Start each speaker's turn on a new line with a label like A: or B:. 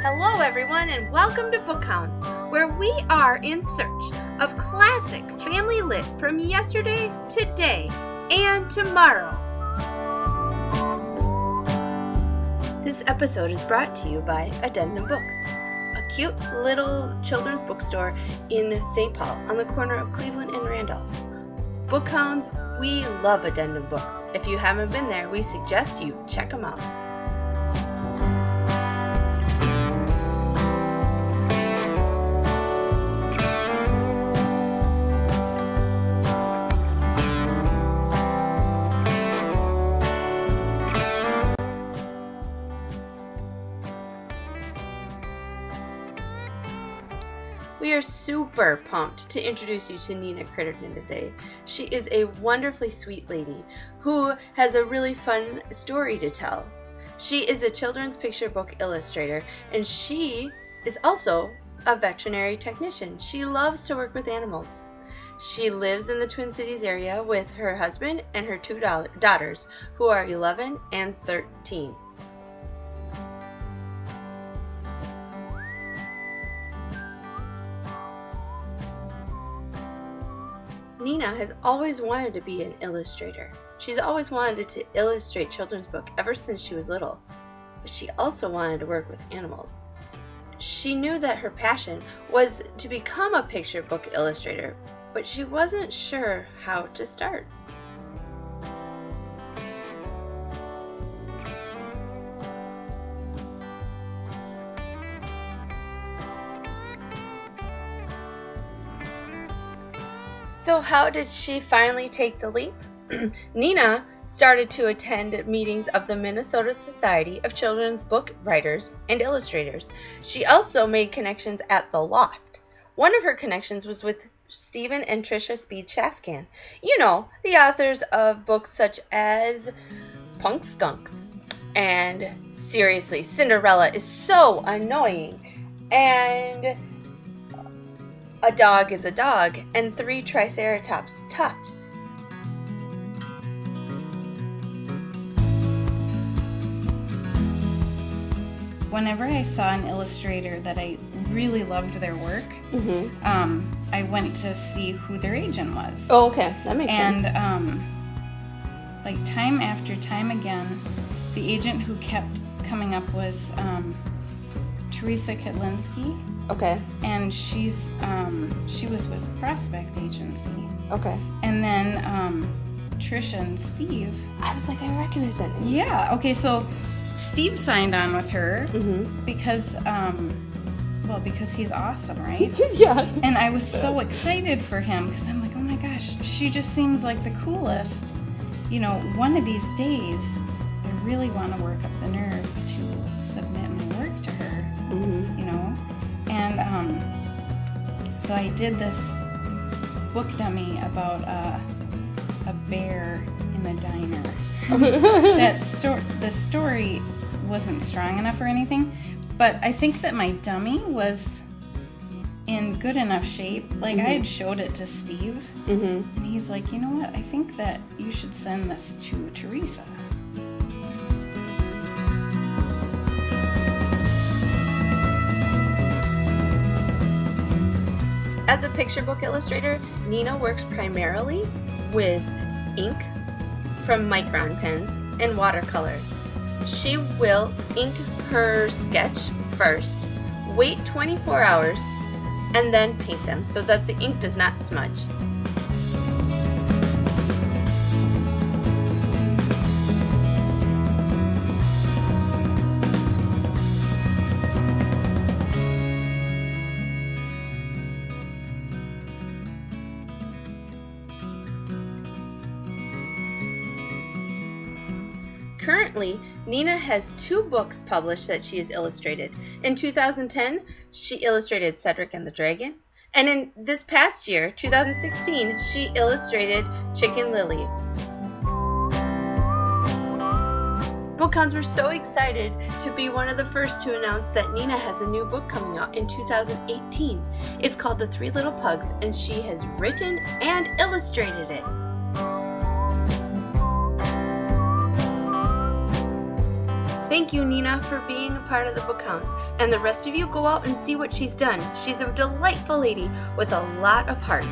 A: Hello everyone and welcome to BookHounds, where we are in search of classic family lit from yesterday, today, and tomorrow. This episode is brought to you by Crittenden Books, a cute little children's bookstore in St. Paul on the corner of Cleveland and Randolph. BookHounds, we love Crittenden Books. If you haven't been there, we suggest you check them out. We are super pumped to introduce you to Nina Crittenden today. She is a wonderfully sweet lady who has a really fun story to tell. She is a children's picture book illustrator, and she is also a veterinary technician. She loves to work with animals. She lives in the Twin Cities area with her husband and her two daughters, who are 11 and 13. Nina has always wanted to be an illustrator. She's always wanted to illustrate children's books ever since she was little, but she also wanted to work with animals. She knew that her passion was to become a picture book illustrator, but she wasn't sure how to start. So how did she finally take the leap? Nina started to attend meetings of the Minnesota Society of Children's Book Writers and Illustrators. She also made connections at the Loft. One of her connections was with Stephen and Tricia Speed Chaskan. You know, the authors of books such as Punk Skunks and Seriously, Cinderella is so annoying, and A Dog is a Dog, and 3 Triceratops Tucked.
B: Whenever I saw an illustrator that I really loved their work, I went to see who their agent was.
A: Oh, okay. That makes sense.
B: And like time after time again, the agent who kept coming up was Teresa Kitlinski.
A: Okay.
B: And she was with Prospect Agency.
A: Okay.
B: And then Trisha and Steve.
A: I was like, I recognize that name.
B: Yeah. Okay. So Steve signed on with her because he's awesome, right?
A: Yeah.
B: And I was so excited for him because I'm like, oh my gosh, she just seems like the coolest. You know, one of these days, I really want to work up the nerve to submit my work to her. You know. And so I did this book dummy about a bear in a diner. The story wasn't strong enough or anything, but I think that my dummy was in good enough shape. Like I had showed it to Steve, and he's like, you know what? I think that you should send this to Teresa.
A: As a picture book illustrator, Nina works primarily with ink from micron pens and watercolor. She will ink her sketch first, wait 24 hours, and then paint them so that the ink does not smudge. Currently, Nina has 2 books published that she has illustrated. In 2010, she illustrated Cedric and the Dragon, and in this past year, 2016, she illustrated Chicken Lily. BookHounds were so excited to be one of the first to announce that Nina has a new book coming out in 2018. It's called The 3 Little Pugs, and she has written and illustrated it. Thank you, Nina, for being a part of the BookHounds. And the rest of you, go out and see what she's done. She's a delightful lady with a lot of heart.